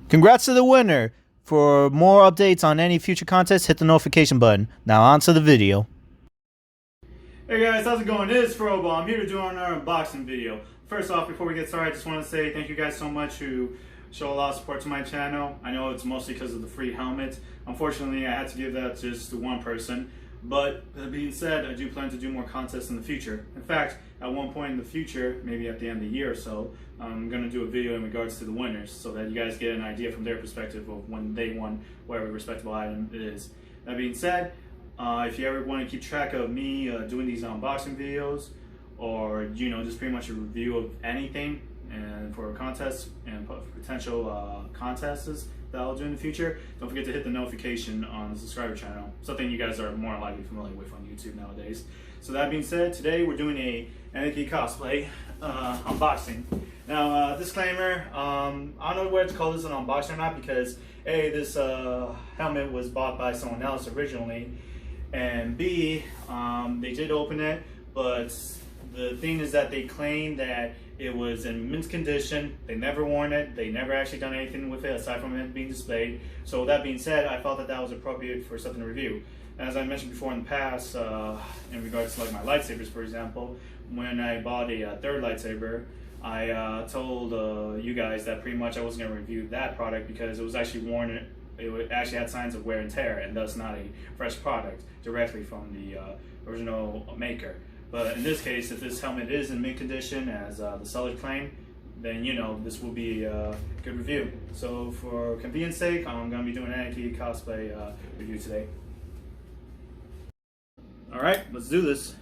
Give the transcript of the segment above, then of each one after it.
Congrats to the winner! For more updates on any future contests, hit the notification button. Now on to the video. Hey guys, how's it going? It is Frobo. I'm here to do our unboxing video. First off, before we get started, I just want to say thank you guys so much who show a lot of support to my channel. I know it's mostly because of the free helmet. Unfortunately, I had to give that just to one person. But that being said, I do plan to do more contests in the future. In fact, at one point in the future, maybe at the end of the year or so, I'm going to do a video in regards to the winners so that you guys get an idea from their perspective of when they won whatever respectable item it is. That being said, if you ever want to keep track of me doing these unboxing videos, or just pretty much a review of anything, and for contests and potential contests that I'll do in the future, don't forget to hit the notification on the subscriber channel. Something you guys are more than likely familiar with on YouTube nowadays. So that being said, today we're doing a Aniki Cosplay unboxing. Now, disclaimer, I don't know whether to call this an unboxing or not because A, this helmet was bought by someone else originally, and B, they did open it, but the thing is that they claim that it was in mint condition. They never worn it. They never actually done anything with it aside from it being displayed. So with that being said, I felt that that was appropriate for something to review. As I mentioned before in the past, in regards to like my lightsabers, for example, when I bought a third lightsaber, I told you guys that pretty much I wasn't going to review that product because it was actually worn. It actually had signs of wear and tear, and thus not a fresh product directly from the original maker. But in this case, if this helmet is in mint condition, as the seller claimed, then this will be a good review. So for convenience sake, I'm going to be doing an Aniki Cosplay review today. Alright, let's do this.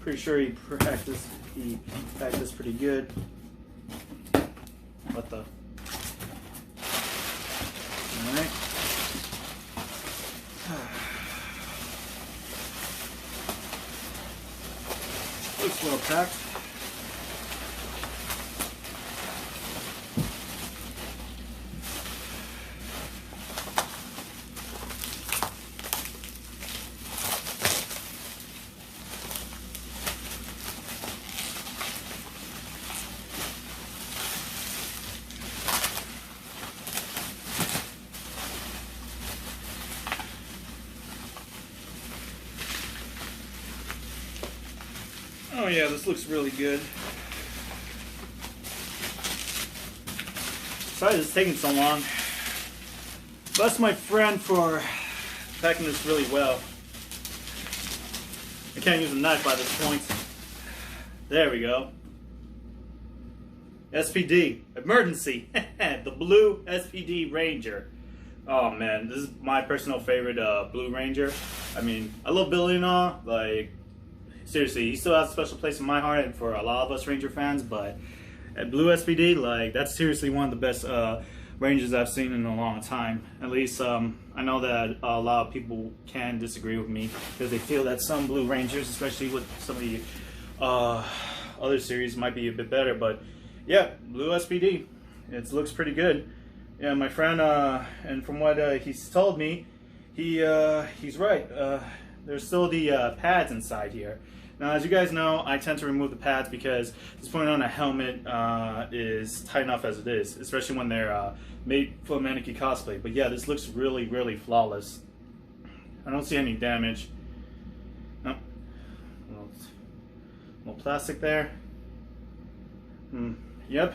Pretty sure he packed this pretty good. What the? Alright. Looks well packed. Oh yeah, this looks really good. Sorry it's taking so long. Bless my friend for packing this really well. I can't use a knife by this point. There we go. S.P.D. Emergency. The blue S.P.D. Ranger. Oh man, this is my personal favorite Blue Ranger. I mean, I love Billy and all, like, seriously, he still has a special place in my heart and for a lot of us Ranger fans, but at Blue S.P.D, like, that's seriously one of the best Rangers I've seen in a long time. At least, I know that a lot of people can disagree with me because they feel that some Blue Rangers, especially with some of the other series, might be a bit better, but yeah, Blue S.P.D, it looks pretty good. Yeah, my friend, and from what he's told me, he's right. There's still the pads inside here. Now, as you guys know, I tend to remove the pads because just putting on a helmet is tight enough as it is, especially when they're made from Aniki Cosplay. But yeah, this looks really, really flawless. I don't see any damage. No, no plastic there. Yep,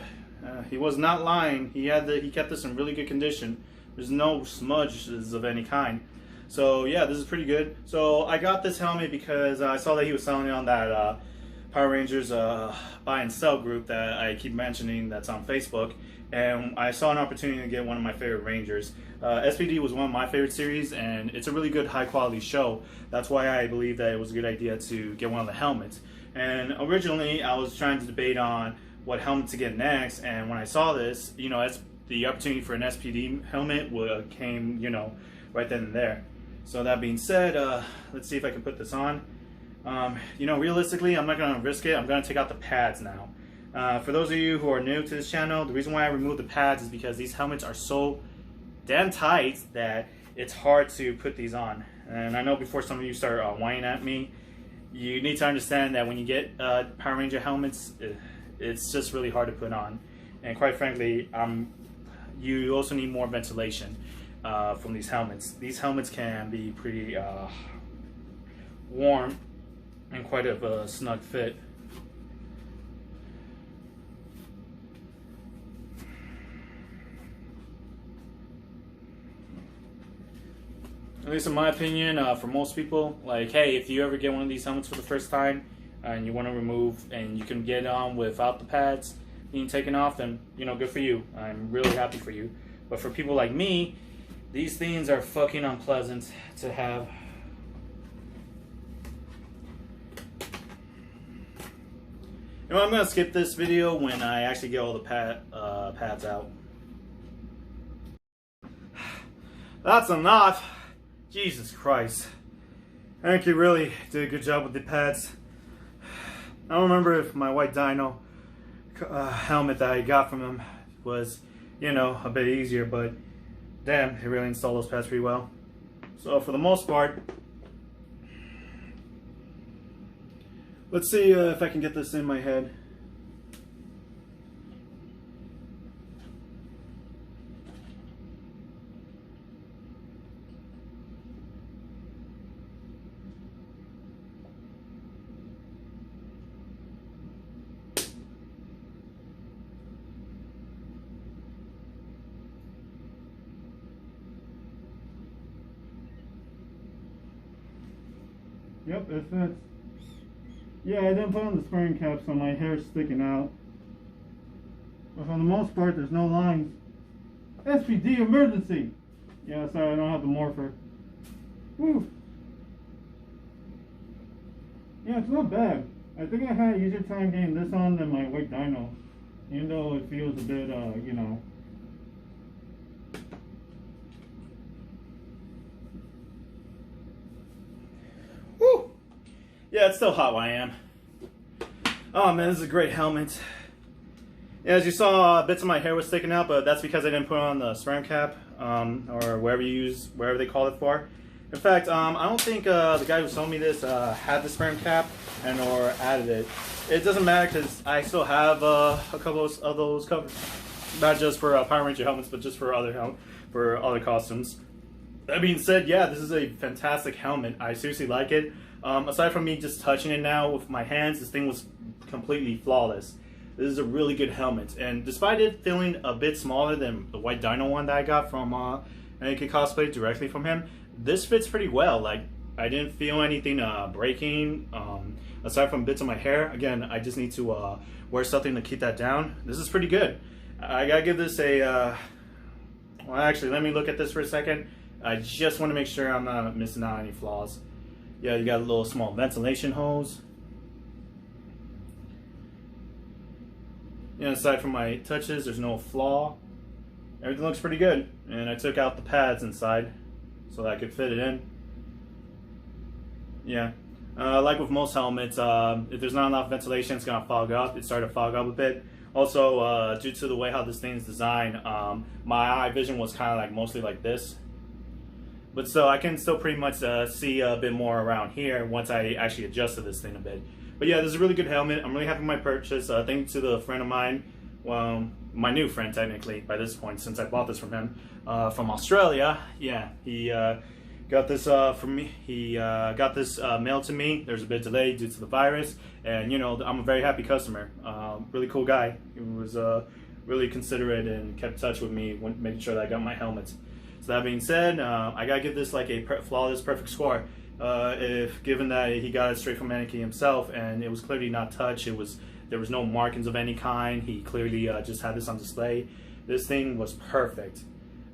he was not lying. He kept this in really good condition. There's no smudges of any kind. So yeah, this is pretty good. So I got this helmet because I saw that he was selling it on that Power Rangers buy and sell group that I keep mentioning that's on Facebook. And I saw an opportunity to get one of my favorite Rangers. S.P.D was one of my favorite series, and it's a really good high quality show. That's why I believe that it was a good idea to get one of the helmets. And originally I was trying to debate on what helmet to get next, and when I saw this, the opportunity for an S.P.D helmet came, right then and there. So that being said, let's see if I can put this on. Realistically, I'm not going to risk it. I'm going to take out the pads now. For those of you who are new to this channel, the reason why I removed the pads is because these helmets are so damn tight that it's hard to put these on. And I know before some of you start whining at me, you need to understand that when you get Power Ranger helmets, it's just really hard to put on. And quite frankly, you also need more ventilation from these helmets. These helmets can be pretty warm and quite a snug fit. At least in my opinion, for most people, like, hey, if you ever get one of these helmets for the first time and you want to remove and you can get on without the pads being taken off, then, you know, good for you. I'm really happy for you. But for people like me, these things are fucking unpleasant to have. You know, I'm going to skip this video when I actually get all the pads out. That's enough. Jesus Christ. Aniki really did a good job with the pads. I don't remember if my white dino helmet that I got from him was, you know, a bit easier, but damn, he really installed those pads pretty well. So for the most part, let's see if I can get this in my head. Yep, it fits. Yeah, I didn't put on the spring cap, so my hair's sticking out. But for the most part, there's no lines. S.P.D. emergency! Yeah, sorry, I don't have the morpher. Woo! Yeah, it's not bad. I think I had an easier time getting this on than my white dino. Even though it feels a bit, you know. Woo! Yeah, it's still hot where I am. Oh man, this is a great helmet. Yeah, as you saw, bits of my hair was sticking out, but that's because I didn't put on the SRAM cap, or wherever they call it for. In fact, I don't think the guy who sold me this had the SRAM cap or added it. It doesn't matter because I still have a couple of those covers, not just for Power Ranger helmets, but just for other costumes. That being said, yeah, this is a fantastic helmet. I seriously like it. Aside from me just touching it now with my hands, this thing was completely flawless. This is a really good helmet, and despite it feeling a bit smaller than the white dino one that I got from Aniki Cosplay directly from him, this fits pretty well. Like, I didn't feel anything breaking, aside from bits of my hair. Again, I just need to wear something to keep that down. This is pretty good. I gotta give this a, well actually, let me look at this for a second. I just want to make sure I'm not missing out on any flaws. Yeah, you got a little small ventilation hose. You know, aside from my touches, there's no flaw. Everything looks pretty good. And I took out the pads inside so that I could fit it in. Yeah. Like with most helmets, if there's not enough ventilation, it's going to fog up. It started to fog up a bit. Also, due to the way how this thing is designed, my eye vision was kind of like mostly like this. But still, I can still pretty much see a bit more around here once I actually adjusted this thing a bit. But yeah, this is a really good helmet. I'm really happy with my purchase. Thanks to the friend of mine, well, my new friend technically by this point, since I bought this from him, from Australia. Yeah, he got this from me. He got this mailed to me. There's a bit delay due to the virus, and you know, I'm a very happy customer. Really cool guy. He was really considerate and kept in touch with me when making sure that I got my helmets. So that being said, I gotta give this like a flawless, perfect score. If given that he got it straight from Aniki himself, and it was clearly not touched, there was no markings of any kind. He clearly just had this on display. This thing was perfect.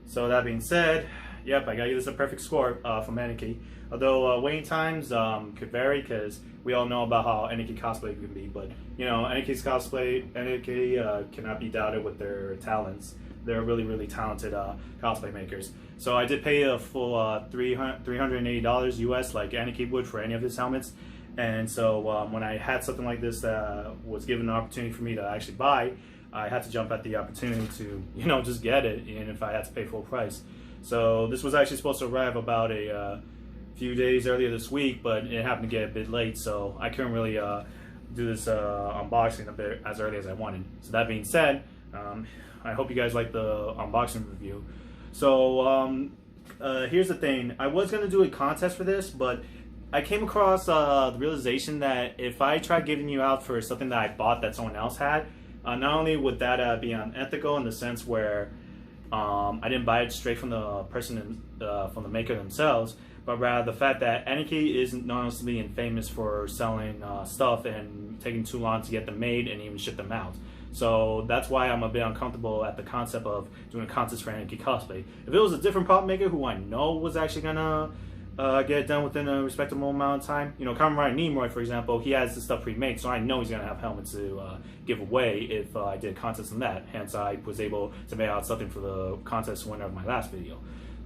So that being said, yep, I gotta give this a perfect score from Aniki. Although waiting times could vary because we all know about how Aniki Cosplay can be, but you know, Aniki cannot be doubted with their talents. They're really, really talented cosplay makers. So I did pay a full $380 US like Aniki would for any of his helmets. And so when I had something like this that was given an opportunity for me to actually buy, I had to jump at the opportunity to, you know, just get it, even if I had to pay full price. So this was actually supposed to arrive about a few days earlier this week, but it happened to get a bit late, so I couldn't really do this unboxing a bit as early as I wanted. So that being said, I hope you guys like the unboxing review. So here's the thing. I was going to do a contest for this, but I came across the realization that if I try giving you out for something that I bought that someone else had, not only would that be unethical in the sense where I didn't buy it straight from the person, from the maker themselves, but rather the fact that Aniki is noticeably and famous for selling stuff and taking too long to get them made and even ship them out. So that's why I'm a bit uncomfortable at the concept of doing a contest for Aniki Cosplay. If it was a different prop maker who I know was actually gonna get it done within a respectable amount of time, you know, Comrade Nimoy, for example, he has the stuff pre-made, so I know he's gonna have helmets to give away if I did a contest on that. Hence, I was able to make out something for the contest winner of my last video.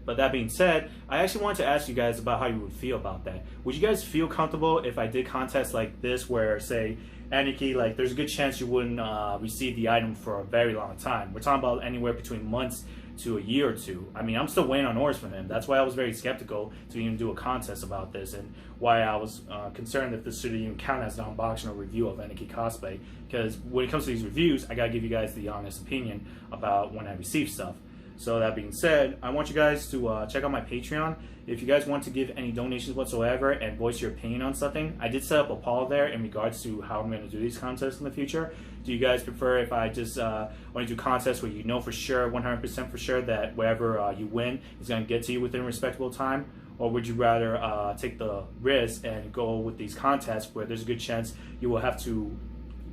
But that being said, I actually wanted to ask you guys about how you would feel about that. Would you guys feel comfortable if I did contests like this where, say, Aniki, like, there's a good chance you wouldn't receive the item for a very long time. We're talking about anywhere between months to a year or two. I mean, I'm still waiting on orders from him. That's why I was very skeptical to even do a contest about this, and why I was concerned if this should even count as an unboxing or review of Aniki Cosplay. Because when it comes to these reviews, I gotta give you guys the honest opinion about when I receive stuff. So that being said, I want you guys to check out my Patreon. If you guys want to give any donations whatsoever and voice your opinion on something, I did set up a poll there in regards to how I'm going to do these contests in the future. Do you guys prefer if I just want to do contests where you know for sure, 100% for sure, that wherever you win is going to get to you within a respectable time? Or would you rather take the risk and go with these contests where there's a good chance you will have to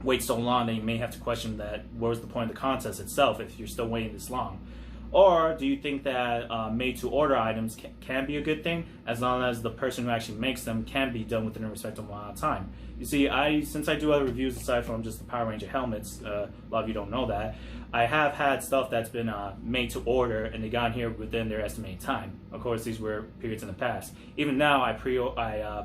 wait so long that you may have to question that what was the point of the contest itself if you're still waiting this long? Or do you think that made-to-order items can be a good thing as long as the person who actually makes them can be done within a respectable amount of time? You see, since I do other reviews aside from just the Power Ranger helmets, a lot of you don't know that, I have had stuff that's been made to order and they got here within their estimated time. Of course, these were periods in the past. Even now, I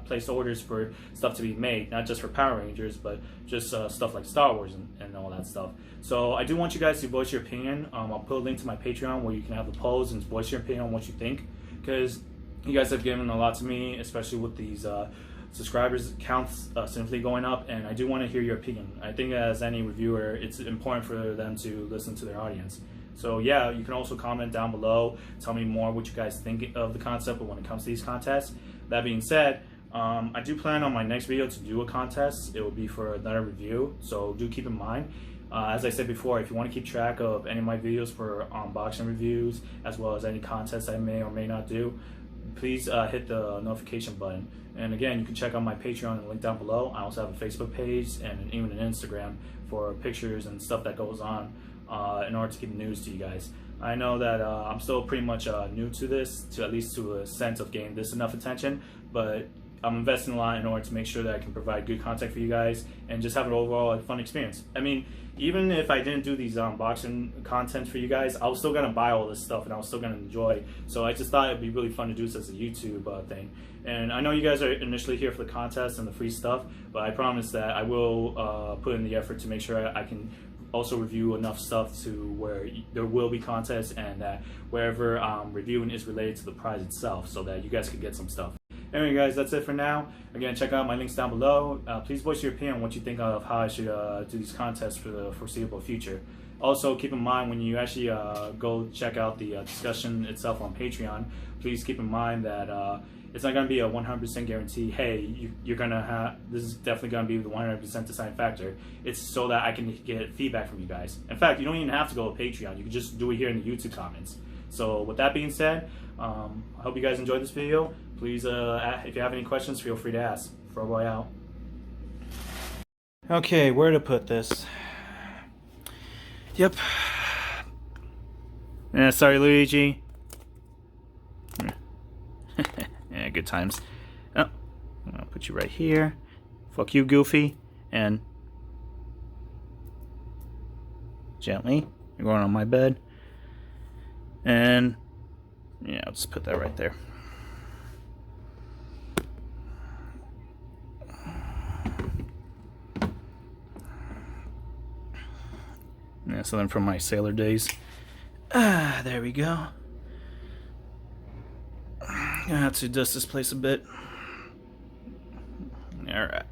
placed orders for stuff to be made, not just for Power Rangers, but just stuff like Star Wars and all that stuff. So I do want you guys to voice your opinion. I'll put a link to my Patreon where you can have the polls and voice your opinion on what you think, because you guys have given a lot to me, especially with these subscribers counts simply going up, and I do want to hear your opinion. I think as any reviewer, it's important for them to listen to their audience. So yeah, you can also comment down below, tell me more what you guys think of the concept when it comes to these contests. That being said, I do plan on my next video to do a contest. It will be for another review, so do keep in mind. As I said before, if you want to keep track of any of my videos for unboxing reviews, as well as any contests I may or may not do, please hit the notification button. And again, you can check out my Patreon and link down below. I also have a Facebook page and even an Instagram for pictures and stuff that goes on in order to keep the news to you guys. I know that I'm still pretty much new to this, to at least to a sense of getting this enough attention, but I'm investing a lot in order to make sure that I can provide good content for you guys and just have an overall fun experience. I mean, even if I didn't do these unboxing content for you guys, I was still gonna buy all this stuff and I was still gonna enjoy. So I just thought it'd be really fun to do this as a YouTube thing. And I know you guys are initially here for the contest and the free stuff, but I promise that I will put in the effort to make sure I can also review enough stuff to where there will be contests, and that wherever I'm reviewing is related to the prize itself, so that you guys can get some stuff. Anyway guys, that's it for now. Again, check out my links down below. Please voice your opinion on what you think of how I should do these contests for the foreseeable future. Also, keep in mind when you actually go check out the discussion itself on Patreon, please keep in mind that it's not going to be a 100% guarantee, hey, you're going to have, this is definitely going to be the 100% deciding factor. It's so that I can get feedback from you guys. In fact, you don't even have to go to Patreon. You can just do it here in the YouTube comments. So with that being said, I hope you guys enjoyed this video. Please, if you have any questions, feel free to ask. Froboy out. Okay, where to put this? Yep. Yeah, sorry, Luigi. Yeah, good times. Oh, I'll put you right here. Fuck you, Goofy. And gently, you're going on my bed. And yeah, I'll just put that right there. Yeah, something from my sailor days. There we go. I have to dust this place a bit. Alright.